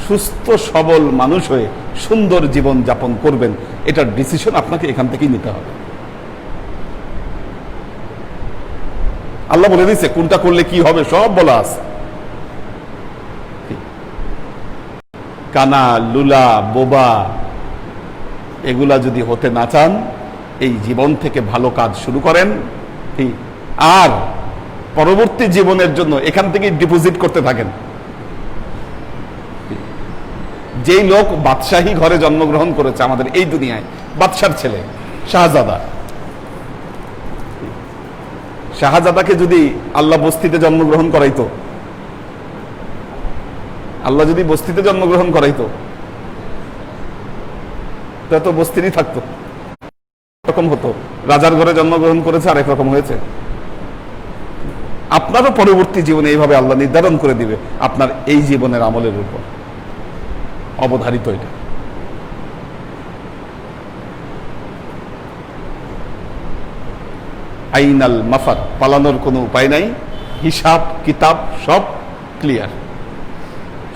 সুস্থ সবল মানুষ হয়ে সুন্দর জীবন যাপন করবেন, এটার ডিসিশন আপনাকে এখান থেকেই নিতে হবে। আল্লাহ বলে দিচ্ছে কোনটা করলে কি হবে, সব বলা আছে। কানা, লুলা, বোবা এগুলা যদি হতে না চান, এই জীবন থেকে ভালো কাজ শুরু করেন, আর পরবর্তী জীবনের জন্য এখান থেকে ডিপোজিট করতে থাকেন। যেই লোক বাদশাহী ঘরে জন্মগ্রহণ করেছে আমাদের এই দুনিয়ায়, বাদশার ছেলে শাহজাদা, শাহজাদাকে যদি আল্লাহ বস্তিতে জন্মগ্রহণ করাইতো, আল্লাহ যদি বস্তিতে জন্মগ্রহণ করাইতো, তা তো বস্তিরই থাকতো, এরকম হতো। রাজার ঘরে জন্মগ্রহণ করেছে, আরেক রকম হয়েছে। আপনারও পরবর্তী জীবনে এইভাবে আল্লাহ নির্ধারণ করে দিবে আপনার এই জীবনের আমলের উপর, অবধারিত এটা। আইনাল মাফার, পালানোর কোনো উপায় নাই, হিসাব কিতাব সব ক্লিয়ার।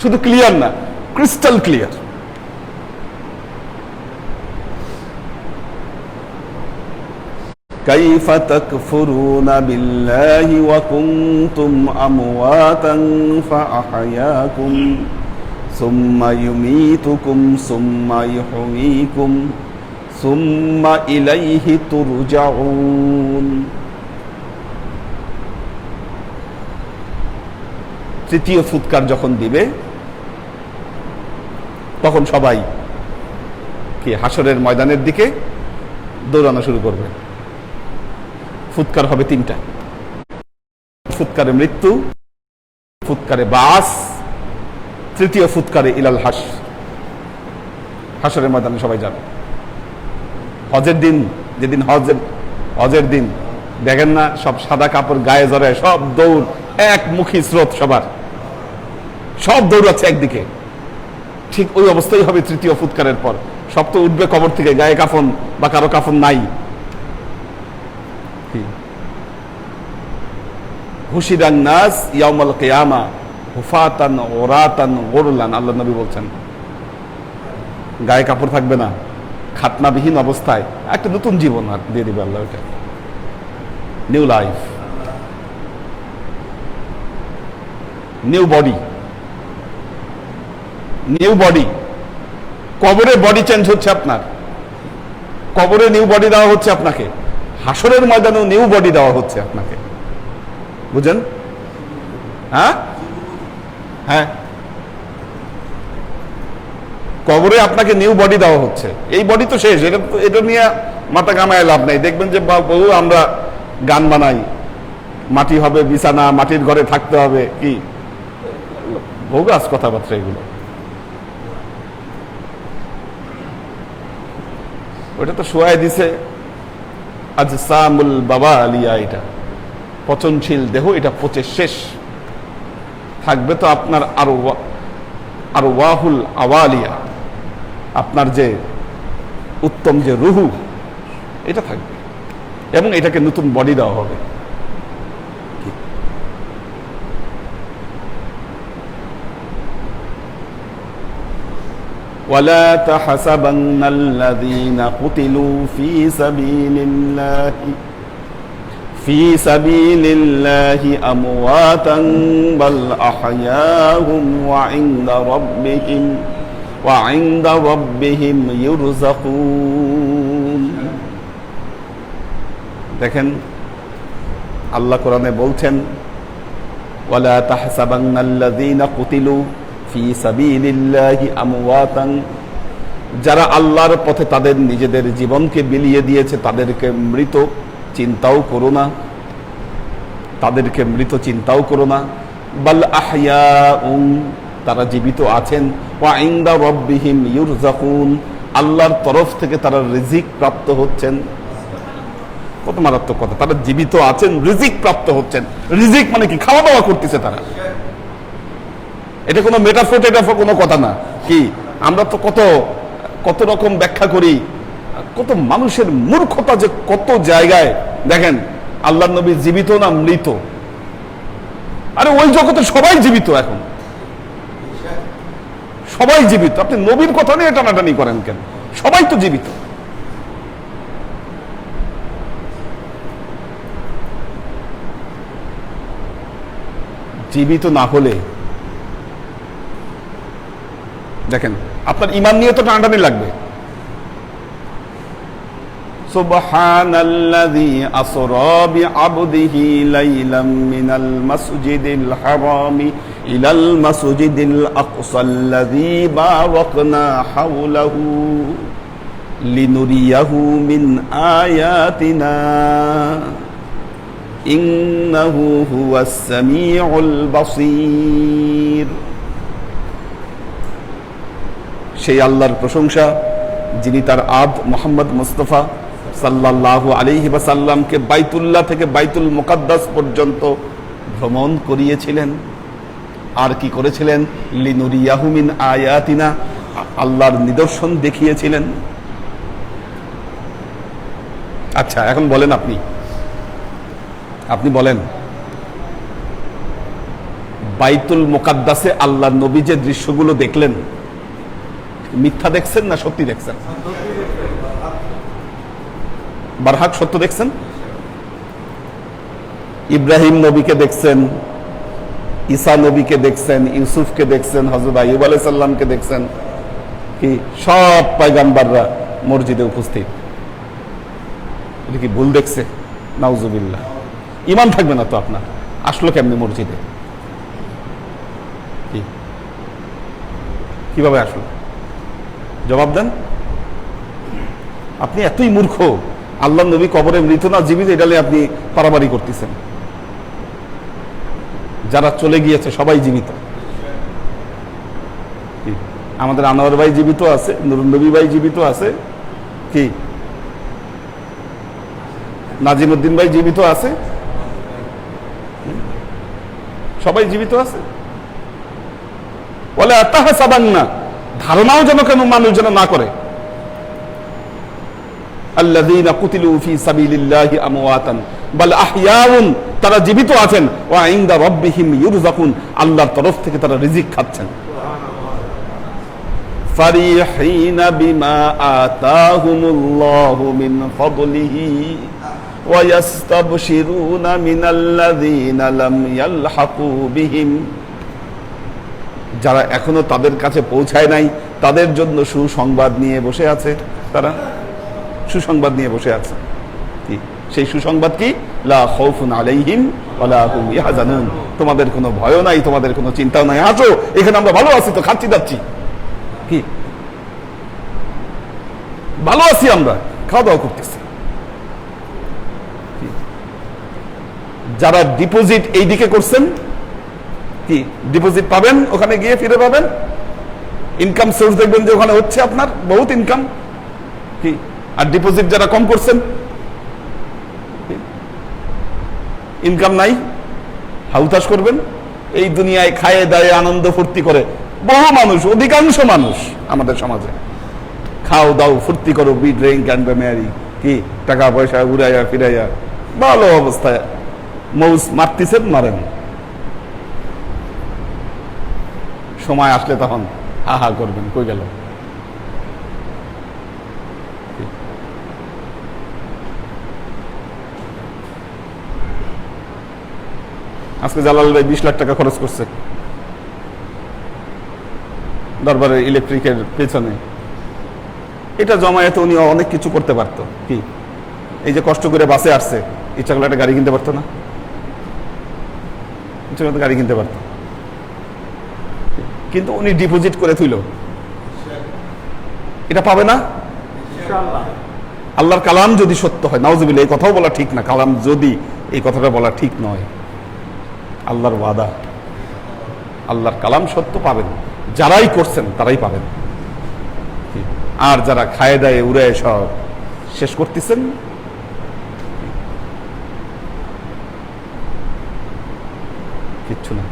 শুধু ক্লিয়ার না, ক্রিস্টাল ক্লিয়ার। কাইফা তাকফুরুনা বিল্লাহি ওয়া কুনতুম আমওয়াতান ফাআহয়াকুম সুম্মা ইউমীতুকুম সুম্মা ইউহয়ীকুম সুম্মা ইলাইহি তুরজাউন। তৃতীয় ফুৎকার যখন দিবে তখন সবাই কি হাসরের ময়দানের দিকে দৌড়ানো শুরু করবে। ফুৎকার হবে তিনটা, ফুৎকারে মৃত্যু, ফুৎকারে বাস, তৃতীয় ফুৎকারে ইলাল হাস, হাসরের ময়দানে সবাই যাবে। হজের দিন, যেদিন হজের দিন দেখেন না, সব সাদা কাপড় গায়ে জড়ায়, সব দৌড়, একমুখী স্রোত, সবার সব দৌড়াচ্ছে একদিকে। ঠিক ওই অবস্থাই হবে তৃতীয় ফুৎকারের পর। সব তো উঠবে কবর থেকে, গায়ে কাফন বা কারো কাফন নাই। হুশিরান নাস ইয়াউমাল কিয়ামা হুফাতান ওরাতান গুরলান, আল্লাহ নবী বলছেন গায়ে কাপড় থাকবে না, খাতনাবিহীন অবস্থায় একটা নতুন জীবন আর দিয়ে দিবে আল্লাহ। এটা new life, new body, new body. কবরে বডি চেঞ্জ হচ্ছে আপনার, কবরে নিউ বডি দেওয়া হচ্ছে আপনাকে, হাসরের ময়দানেও নিউ বডি দেওয়া হচ্ছে আপনাকে। বুঝেন? হ্যাঁ হ্যাঁ, কবরে আপনাকে নিউ বডি দেওয়া হচ্ছে। এই বডি তো শেষ, এটা নিয়ে মাথা কামায় লাভ নাই। দেখবেন যে বহু আমরা গান বানাই, মাটি হবে বিছানা, মাটির ঘরে থাকতে হবে, কি ভোগাস কথাবার্তা এগুলো। ওটা তো শোয়াই দিছে আজসামুল বাবা আলিয়া, এটা পচনশীল দেহ, এটা পচে শেষ। থাকবে তো আপনার আর ওয়াহুল আওয়ালিয়া, আপনার যে উত্তম যে রুহু, এটা থাকবে, এবং এটাকে নতুন বডি দেওয়া হবে। ولا تحسبن الذين قتلوا في سبيل الله أمواتا بل أحياء وعند ربهم يرزقون। দেখেন আল্লাহ কোরআনে বলছেন ওয়ালা তাহসাবান্নাল্লাযীনা কুতিলু ফি সাবিলিল্লাহি আমওয়াতান, যারা আল্লাহর পথে তাদের নিজেদের জীবনকে বিলিয়ে দিয়েছে তাদেরকে মৃত চিন্তাও করো না, তাদেরকে মৃত চিন্তাও করো না। বাল আহইয়াউন, তারা জীবিত আছেন। ওয়া ইনদা রাব্বিহিম ইউরযাকুন, আল্লাহর তরফ থেকে তারা রিজিক প্রাপ্ত হচ্ছেন। কত মারাত্মক কথা, তারা জীবিত আছেন, রিজিক প্রাপ্ত হচ্ছেন। রিজিক মানে কি? খাওয়া দাওয়া করতেছে তারা। এটা কোনো মেটাফোর টেটাফোর কোনো কথা না। কি আমরা তো কত কত রকম ব্যাখ্যা করি, কত মানুষের মূর্খতা যে কত জায়গায়। দেখেন আল্লাহর নবী জীবিত না মৃত? আরে ওই জগতে সবাই জীবিত, এখন সবাই জীবিত। আপনি নবীর কথা নিয়ে টানাটানি করেন কেন? সবাই তো জীবিত। জীবিত না হলে দেখেন আপনার ঈমান নিয়ে তো টানাটানি লাগবে। সুবহানাল্লাযী আসরা বিআবদিহি লাইলাম মিনাল মাসজিদিল হারামি ইলাল মাসজিদিল আকসাল্লাযী বারাকনা হাওলাহু লিনুরিয়াহু মিন আয়াতিনা ইন্নাহু হুয়াস সামিউল বাসীর। সেই আল্লাহর প্রশংসা যিনি তার আদ মুহাম্মদ মুস্তাফা সাল্লাল্লাহু আলাইহি ওয়াসাল্লামকে বাইতুল্লাহ থেকে বাইতুল মুকাদ্দাস পর্যন্ত ভ্রমণ করিয়েছিলেন। আর কি করেছিলেন? লিনুরিয়াহু মিন আয়াতিনা, আল্লাহর নিদর্শন দেখিয়েছিলেন। আচ্ছা এখন বলেন, আপনি বলেন, বাইতুল মুকাদ্দাসে আল্লাহর নবী যে দৃশ্যগুলো দেখলেন, মিথ্যা দেখছেন না সত্যি দেখছেন? বারহাক সত্য দেখছেন। ইব্রাহিম নবীকে দেখছেন, ঈসা নবীকে দেখছেন, ইউসুফকে দেখছেন, হযরত আইয়ুব আলাইহিস সালামকে দেখছেন। কি সব পয়গম্বররা মসজিদে উপস্থিত। এটা কি ভুল দেখছে? নাউজুবিল্লাহ। ঈমান থাকবে না তো আপনার। আসলো কেমনে মসজিদে? কিভাবে আসলো? জবাব দেন। আপনি এতই মূর্খ, আল্লাহ নবী কবরে মৃত না জীবিত এটা নিয়ে আপনি পারাবারি করতেছেন। যারা চলে গিয়েছে সবাই জীবিত। আমাদের আনোয়ার ভাই জীবিত আছে, নুরুন নবী ভাই জীবিত আছে, কি নাজিমউদ্দিন ভাই জীবিত আছে, সবাই জীবিত আছে। বলে আতাহাসাবান্না, ধারণাও যেন কেন মানুষ যেন না করে। আল্লাযীনা কুতিলু ফী সাবিলিল্লাহি আমওয়াতান বাল আহইয়াউন, তারা জীবিত আছেন। ওয়া ইনদা রাব্বিহিম ইউরযাকুন, আল্লাহর তরফ থেকে তারা রিজিক খাচ্ছেন। ফারিহিনা বিমা আতাহুমুল্লাহু মিন ফাদলিহি ওয়া ইস্তাবশিরুনা মিনাল্লাযীনা লাম ইয়ালহাকু বিহিম, যারা এখনো তাদের কাছে পৌঁছায় নাই তাদের জন্য সুসংবাদ নিয়ে বসে আছে। তারা সুসংবাদ নিয়ে বসে আছে। কি সেই সুসংবাদ? কি? লা খাউফুন আলাইহিম ওয়ালা হুম ইয়াহজানুন, তোমাদের কোনো ভয় নাই, তোমাদের কোনো চিন্তাও নাই। আসো এখানে আমরা ভালো আছি তো, খাচ্ছি যাচ্ছি, কি ভালো আছি, আমরা খাওয়া দাওয়া করতেছি। যারা ডিপোজিট এই দিকে করছেন, কি ডিপোজিট পাবেন, ওখানে গিয়ে ফিরে পাবেন। ইনকাম সোর্স দেখবেন যে ওখানে হচ্ছে আপনার বহুত ইনকাম। কি আর ডিপোজিট যারা কম করছেন, ইনকাম নাই, হাউতাশ করবেন। এই দুনিয়ায় খায়ে দায়ে আনন্দ ফুর্তি করে বহু মানুষ, অধিকাংশ মানুষ আমাদের সমাজে। খাও দাও ফুর্তি করো, be drink and be merry, কি টাকা পয়সা উড়াইয়া ফিরাইয়া ভালো অবস্থায় মৌজ মারতেছেন, মারেন। সময় আসলে তখন হা হা করবেন, কই গেল। আজকে জালাল ভাই 20 লাখ টাকা খরচ করছে দরবারের ইলেকট্রিকের পেছনে। এটা জমায়েতে উনি অনেক কিছু করতে পারতো। কি এই যে কষ্ট করে বাসে আসছে, ইচ্ছা করলে একটা গাড়ি কিনতে পারতো না? ইচ্ছা করলে গাড়ি কিনতে পারতো, কিন্তু উনি ডিপোজিট করে তুইল। এটা পাবে না? ইনশাআল্লাহ। আল্লাহর কালাম যদি সত্য হয়, নাউজুবিল্লাহ, এই কথাও বলা ঠিক না, কালাম যদি, এই কথাটা বলা ঠিক নয়। আল্লাহর ওয়াদা, আল্লাহর কালাম সত্য, পাবেন। যারাই করছেন তারাই পাবেন। আর যারা খায় দায়ে উড়ে সব শেষ করতেছেন, কিচ্ছু না।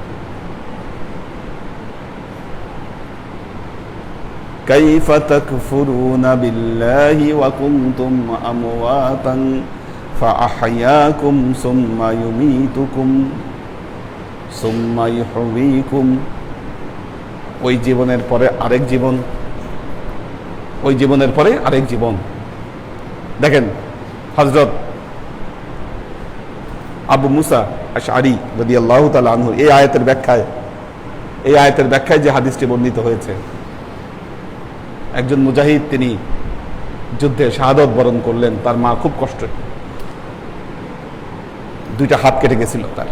كيف تكفرون بالله وكنتم أمواتا فأحياكم ثم يميتكم ثم يحييكم। ওই জীবনের পরে আরেক জীবন, ওই জীবনের পরে আরেক জীবন। দেখেন হযরত আবু মুসা আশআরী রাদিয়াল্লাহু তাআলা আনহু এই আয়াতের ব্যাখ্যায় যে হাদিসটি বর্ণিত হয়েছে, একজন মুজাহিদ তিনি যুদ্ধে শাহাদত বরণ করলেন, তার মা খুব কষ্ট, দুইটা হাত কেটে গেছিল, তার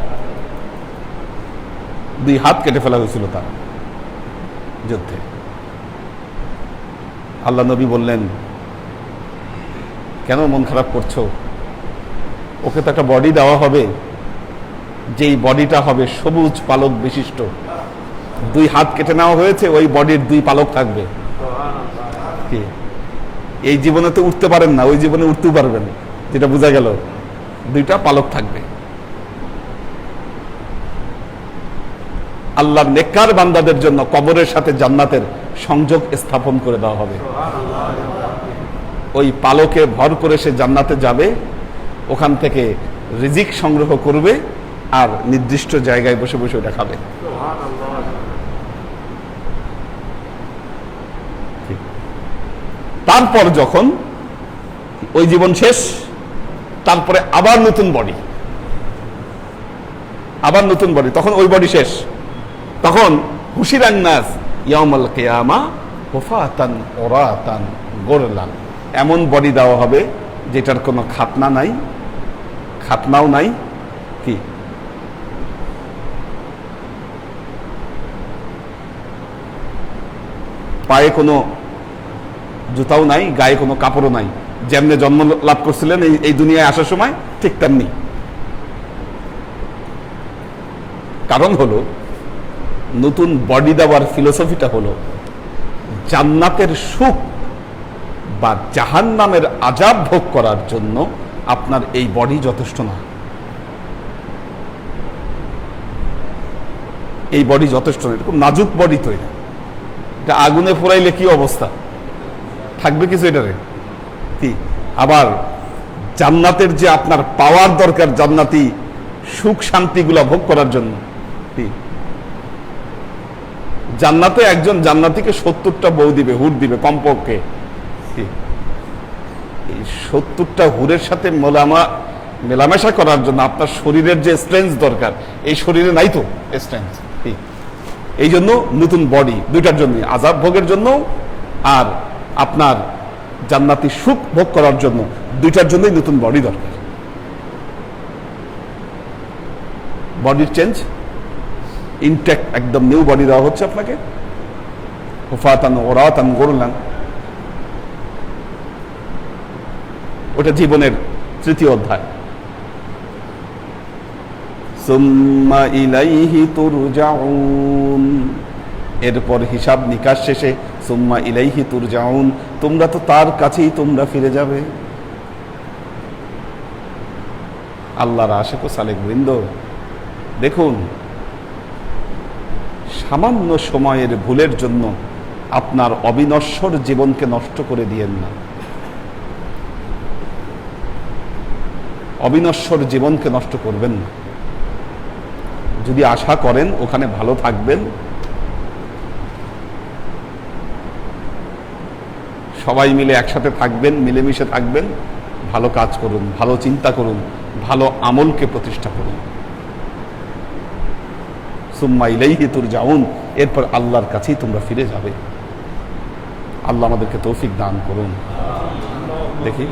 দুই হাত কেটে ফেলা হয়েছিল তার যুদ্ধে। আল্লাহ নবী বললেন, কেন মন খারাপ করছো? ওকে তো একটা বডি দেওয়া হবে, যেই বডিটা হবে সবুজ পালক বিশিষ্ট। দুই হাত কেটে নেওয়া হয়েছে, ওই বডির দুই পালক থাকবে। কি, এই জীবনে তো উঠতে পারেন না, ওই জীবনে উঠতেও পারবেন, যেটা বোঝা গেল, দুইটা পালক থাকবে। আল্লাহর নেককার বান্দাদের জন্য কবরের সাথে জান্নাতের সংযোগ স্থাপন করে দেওয়া হবে। ওই পালকে ভর করে সে জান্নাতে যাবে, ওখান থেকে রিজিক সংগ্রহ করবে, আর নির্দিষ্ট জায়গায় বসে বসে ওটা খাবে। তারপর যখন ওই জীবন শেষ, তারপরে আবার নতুন বডি, আবার নতুন বডি, তখন ওই বডি শেষ। তখন হুশিরান নাস ইয়াউমাল কিয়ামা হুফাতান উরাতান গুরলান, এমন বডি দেওয়া হবে যেটার কোনো খাতনা নাই, খাতনাও নাই, কি পায়ে কোনো জুতাও নাই, গায়ে কোনো কাপড়ও নাই। যেমনে জন্ম লাভ করছিলেন এই দুনিয়ায় আসার সময়, ঠিক তেমনি। কারণ হলো, নতুন বডি দেওয়ার ফিলোসফিটা হলো, জান্নাতের সুখ বা জাহান্নামের আযাব ভোগ করার জন্য আপনার এই বডি যথেষ্ট না। এই বডি যথেষ্ট না, এরকম নাজুক বডি তো, এটা আগুনে পোড়াইলে কি অবস্থা থাকবে কিছু এটারে, কি? আবার জান্নাতের যে আপনার পাওয়ার দরকার, জান্নাতি সুখ শান্তিগুলা ভোগ করার জন্য, কি? জান্নাতে একজন জান্নাতীকে 70টা বউ দিবে, হুর দিবে কমপক্ষে। এই 70টা হুরের সাথে মেলামেশা করার জন্য আপনার শরীরের যে স্ট্রেংথ দরকার, এই শরীরে নাই তো স্ট্রেংথ। এই জন্য নতুন বডি দুইটার জন্য, আযাব ভোগের জন্য আর আপনার জান্নাতি সুখ ভোগ করার জন্য, দুইটার জন্যই নতুন বডি দরকার। বডির চেঞ্জ, ইনটেক্ট, একদম নিউ বডি দেওয়া হচ্ছে আপনাকে। হুফাতান উরাতান গুরলান, ওটা জীবনের তৃতীয় অধ্যায়। সুম্মা ইলাইহি তুরজাউন, এরপর হিসাব নিকাশ শেষে সুম্মা ইলাইহি তুরজাউন, তোমরা তো তার কাছেই তোমরা ফিরে যাবে। আল্লাহর আশিক ও সালেক বৃন্দ, দেখুন, সামান্য সময়ের ভুলের জন্য আপনার অবিনশ্বর জীবনকে নষ্ট করে দিয়েন না। অবিনশ্বর জীবনকে নষ্ট করবেন না। যদি আশা করেন ওখানে ভালো থাকবেন, সবাই মিলে একসাথে থাকবেন, মিলেমিশে থাকবেন, ভালো কাজ করুন, ভালো চিন্তা করুন, ভালো আমলকে প্রতিষ্ঠা করুন। সুম্মা ইলাইহি তুরজাউন, এরপর আল্লাহর কাছেই তোমরা ফিরে যাবে। আল্লাহ আমাদেরকে তৌফিক দান করুন। দেখি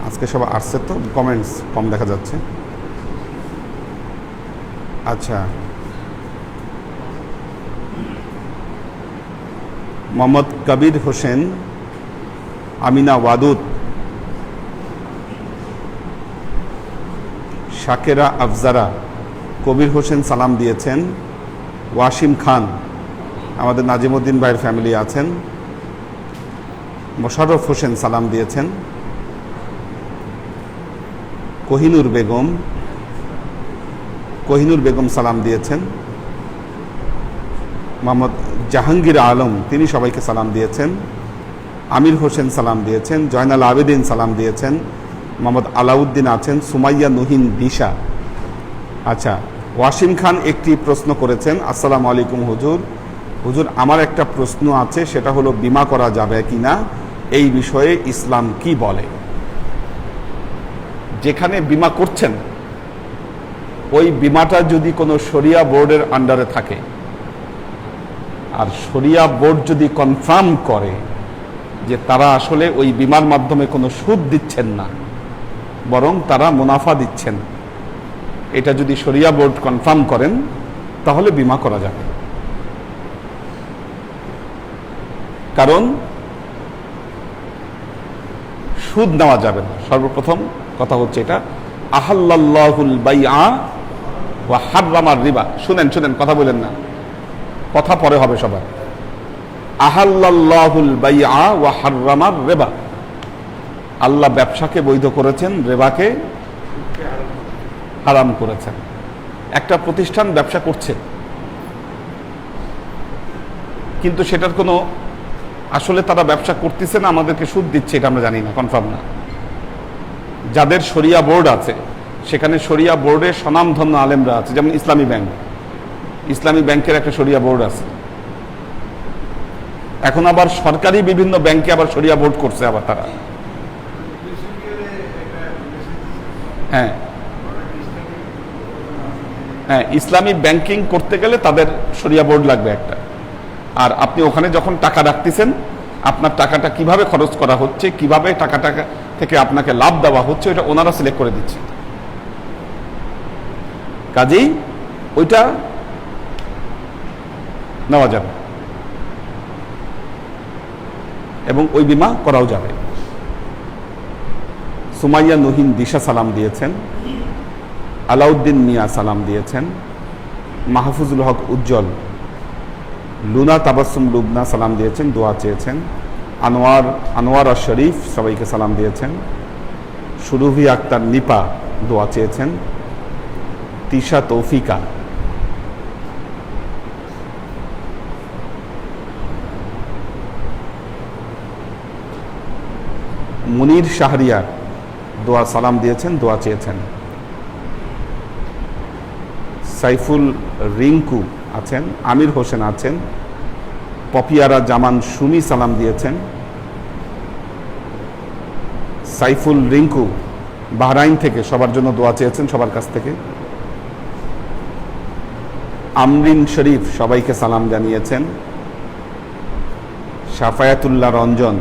আজকে সব আসছে তো, কমেন্টস কম দেখা যাচ্ছে। আচ্ছা, মোহাম্মদ কবির হোসেন, আমিনা ওয়াদুদ, শাকেরা আফজারা, কবির হোসেন সালাম দিয়েছেন। ওয়াসিম খান, আমাদের নাজিমউদ্দিন ভাইয়ের ফ্যামিলি আছেন। মোশাররফ হোসেন সালাম দিয়েছেন। কোহিনুর বেগম সালাম দিয়েছেন। মোহাম্মদ জাহাঙ্গীর আলম, তিনি সবাইকে সালাম দিয়েছেন। আমির হোসেন সালাম দিয়েছেন। জয়নাল আবেদিন সালাম দিয়েছেন। মোহাম্মদ আলাউদ্দিন আছেন। সুমাইয়া নুহিন দিশা। আচ্ছা, ওয়াসিম খান একটি প্রশ্ন করেছেন, আসসালামু আলাইকুম হুজুর। হুজুর, আমার একটা প্রশ্ন আছে, সেটা হলো বীমা করা যাবে কিনা, এই বিষয়ে ইসলাম কি বলে? যেখানে বীমা করছেন ওই বীমাটা যদি কোনো শরিয়া বোর্ডের আন্ডারে থাকে, আর শরিয়া বোর্ড যদি কনফার্ম করে যে তারা আসলে ওই বীমার মাধ্যমে কোনো সুদ দিচ্ছেন না, বরং তারা মুনাফা দিচ্ছেন, এটা যদি শরিয়া বোর্ড কনফার্ম করেন তাহলে বীমা করা যাবে। কারণ সুদ নেওয়া যাবে না। সর্বপ্রথম কথা হচ্ছে এটা, আহাল্লাল্লাহুল বাইআ ওয়া হাররামার রিবা। শুনেন, কথা বলেন না, কথা পরে হবে সবার। আহাল্লাল্লাহুল বাইআ ওয়া হাররামার রিবা, আল্লাহ ব্যবসাকে বৈধ করেছেন, রিবাকে হারাম করেছেন। একটা প্রতিষ্ঠান ব্যবসা করছে, কিন্তু সেটার কোনো আসলে তারা ব্যবসা করতেছে না, আমাদেরকে সুদ দিচ্ছে, এটা আমরা জানি না, কনফার্ম না। যাদের শরিয়া বোর্ড আছে, সেখানে শরিয়া বোর্ডে স্বনামধন্য আলেমরা আছে, যেমন ইসলামী ব্যাংকের একটা শরিয়া বোর্ড আছে। এখন আবার সরকারি বিভিন্ন ব্যাংকে আবার শরিয়া বোর্ড করছে আবার তারা। হ্যাঁ, ইসলামী ব্যাংকিং করতে গেলে তাদের শরিয়া বোর্ড লাগবে একটা। আর আপনি ওখানে যখন টাকা রাখতেছেন, আপনার টাকাটা কিভাবে খরচ করা হচ্ছে, কিভাবে টাকাটা থেকে আপনাকে লাভ দেওয়া হচ্ছে, ওটা ওনারা সিলেক্ট করে দিচ্ছে। কাজেই ওইটা নেওয়া যাবে এবং ওই বীমা করাও যাবে। সুমাইয়া নুহিন দিশা সালাম দিয়েছেন। আলাউদ্দিন মিয়া সালাম দিয়েছেন। মাহফুজুল হক উজ্জ্বল, লুনা তাবাসসুম লুবনা সালাম দিয়েছেন, দোয়া চেয়েছেন। আনোয়ার আর শরীফ সবাইকে সালাম দিয়েছেন। সুরভি আক্তার নিপা দোয়া চেয়েছেন। তিশা তৌফিকা, মুনির শাহরিয়ার দোয়া সালাম দিয়েছেন, দোয়া চেয়েছেন। সাইফুল রিঙ্কু আছেন। আমির হোসেন আছেন। পপিয়ারা জামান সুমি সালাম দিয়েছেন। সাইফুল রিঙ্কু বাহরাইন থেকে সবার জন্য দোয়া চেয়েছেন, সবার কাছ থেকে। আমরিন শরীফ সবাইকে সালাম জানিয়েছেন। সাফায়াতুল্লাহ রঞ্জন,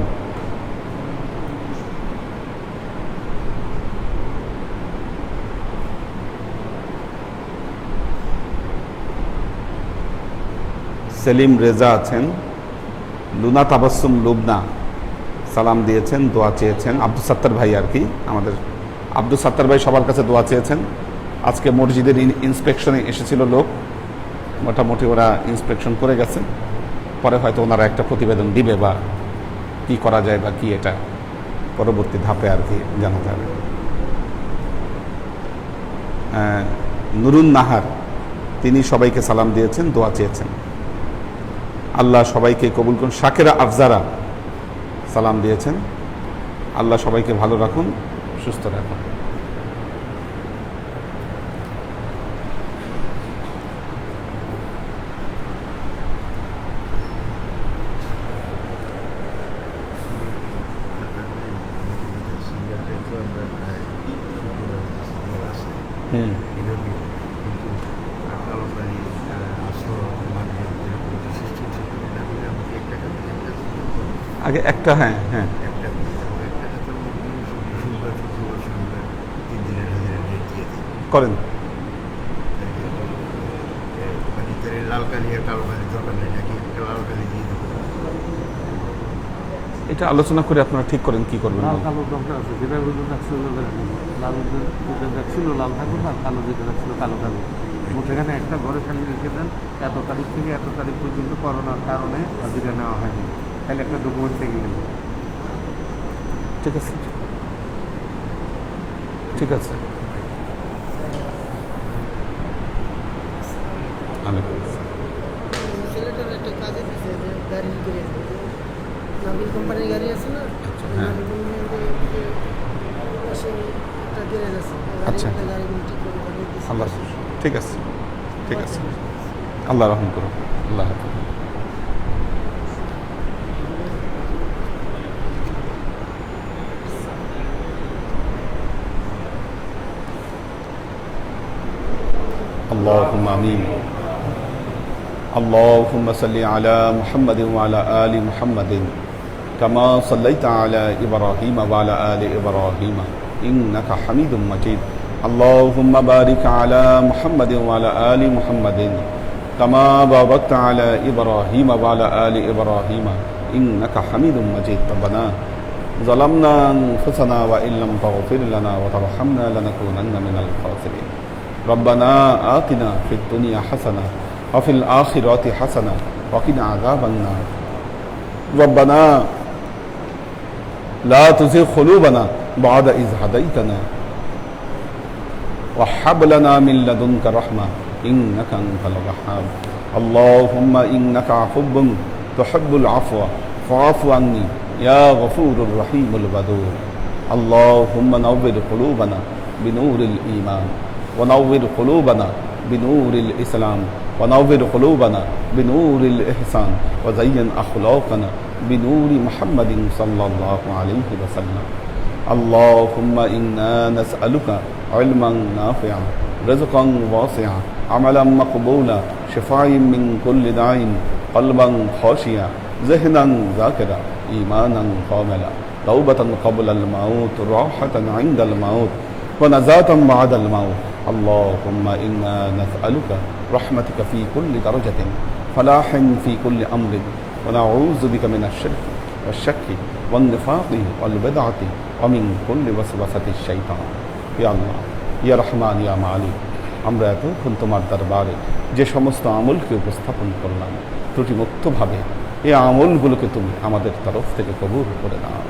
সেলিম রেজা আছেন। লুনা তাবাসসুম লুবনা সালাম দিয়েছেন, দোয়া চেয়েছেন। আব্দুল সাত্তার ভাই, আর কি আমাদের আব্দুল সাত্তার ভাই সবার কাছে দোয়া চেয়েছেন। আজকে মসজিদের ইন্সপেকশনে এসেছিল লোক, মোটামুটি ওরা ইন্সপেকশন করে গেছে, পরে হয়তো ওনারা একটা প্রতিবেদন দিবে বা কি করা যায় বা কি এটা পরবর্তী ধাপে আর কি জানা যাবে। নুরুন নাহার, তিনি সবাইকে সালাম দিয়েছেন, দোয়া চেয়েছেন। আল্লাহ সবাইকে কবুল করুন। শাকেরা আফজারা সালাম দিয়েছেন, আল্লাহ সবাইকে ভালো রাখুন, সুস্থ রাখুন। আগে একটা, হ্যাঁ, করেন। লাল কালি আর কালো কালি দরকার নেই নাকি? লাল কালি দিয়ে দেবো। এটা আলোচনা করে আপনারা ঠিক করেন কি করবেন। লাল কালো দরকার আছে, যেটা রাখছিল লাল যেটা রাখছিল লাল থাকুক, আর কালো যেটা রাখছিল কালো থাকুক। সেখানে একটা ঘরে খালি রেখে দেন, এত তারিখ থেকে এত তারিখ পর্যন্ত করোনার কারণে হাজিরা নেওয়া হয়নি, তাহলে একটা ডকুমেন্ট থেকে গেল। ঠিক আছে, ঠিক আছে। ছেলেটার একটা কাজে দিছে যে গাড়ি করে নাবিল কোম্পানির গাড়ি আছে না, হ্যাঁ। নাবিল কোম্পানির পাশে একটা গ্যারেজ আছে, আচ্ছা। গাড়িগুলো ঠিক করে বানিয়ে দিছে। আল্লাহ, ঠিক আছে, ঠিক আছে। আল্লাহ রহম করুন। আল্লাহ হাফেজ। اللهم آمين. اللهم صل على محمد وعلى آل محمد كما صليت على إبراهيم وعلى آل إبراهيم إنك حميد مجيد. اللهم بارك على محمد وعلى آل محمد كما باركت على إبراهيم وعلى آل إبراهيم إنك حميد مجيد. ربنا ظلمنا أنفسنا وإن لم تغفر لنا وترحمنا لنكونن من الخاسرين. ربنا آتنا في الدنيا حسنة وفي الآخرة حسنة وقنا عذاب النار. ربنا لا تزغ قلوبنا بعد إذ هديتنا وهب لنا من لدنك رحمة إنك أنت الوهاب. اللهم إنك عفو تحب العفو فاعف عني يا غفور الرحيم الودود. اللهم نور قلوبنا بنور الإيمان ونور قلوبنا بنور الإسلام ونور قلوبنا بنور الإحسان وزين أخلاقنا بنور محمد صلى الله عليه وسلم. اللهم إنا نسألك علما نافعا رزقا واسعا عملا مقبولا شفاء من كل داء قلبا خاشيا ذهنا ذاكرا إيمانا كاملا توبة قبل الموت راحة عند الموت ونزاة بعد الموت. اللهم إنا نسألك رحمتك في كل درجة فلاح في كل أمر ونعوذ بك من الشرك والشك والنفاق والبدعة ومن كل وسوسة الشيطان. يا الله يا رحمن يا মালিক, আমরা এতক্ষণ তোমার দরবারে যে সমস্ত আমলকে উপস্থাপন করলাম ত্রুটিমুক্তভাবে, এই আমলগুলোকে তুমি আমাদের তরফ থেকে কবুল করে দাও।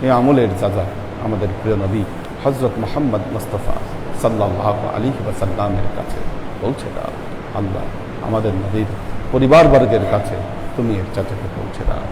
এই আমলের যাজা আমাদের প্রিয় নবী হযরত মুহাম্মদ মুস্তাফা সাল্লাল্লাহু আলাইহি ওয়াসাল্লামের কাছে পৌঁছে দাও। আল্লাহ, আমাদের নবীর পরিবারবর্গের কাছে তুমি এর চাচাকে পৌঁছে দাও।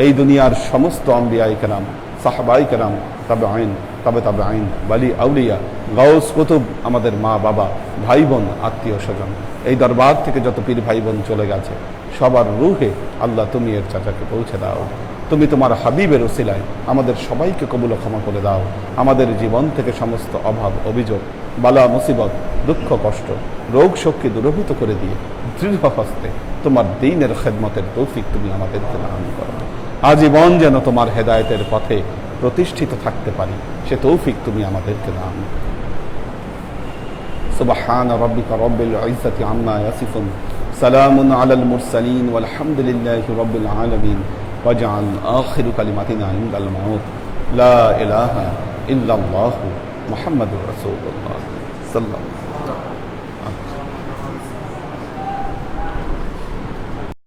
এই দুনিয়ার সমস্ত আম্বিয়ায়ে কেরাম, সাহাবায়ে কেরাম, তাবেঈন, তাবেঈন, ওয়ালি আউলিয়া, গাউস কুতুব, আমাদের মা বাবা, ভাই বোন, আত্মীয় স্বজন, এই দরবার থেকে যত পীর ভাই বোন চলে গেছে সবার রূহে আল্লাহ তুমি এর চাচাকে পৌঁছে দাও। তুমি তোমার হাবিবের ওসিলায় আমাদের সবাইকে কবুল ও ক্ষমা করে দাও। আমাদের জীবন থেকে সমস্ত অভাব, অভিযোগ, বালা মুসিবত, দুঃখ, কষ্ট, রোগ শোককে দূরভূত করে দিয়ে দৃঢ় হস্তে তোমার দ্বীনের খেদমতের তৌফিক তুমি আমাদেরকে দান করো। আজীবন যেন তোমার হেদায়েতের পথে প্রতিষ্ঠিত থাকতে পারি সে তৌফিক তুমি আমাদেরকে দান। সুবহান রাব্বিকা রাব্বিল ইজ্জাতি আম্মা ইয়াসিফুন সালামুন আলাল মুরসালিন ওয়ালহামদুলিল্লাহি রাব্বিল আলামিন ওয়াজআল আখিরু কালিমাতিনা ইনদাল মাউত লা ইলাহা ইল্লাল্লাহু মুহাম্মাদুর রাসূলুল্লাহ সাল্লাল্লাহু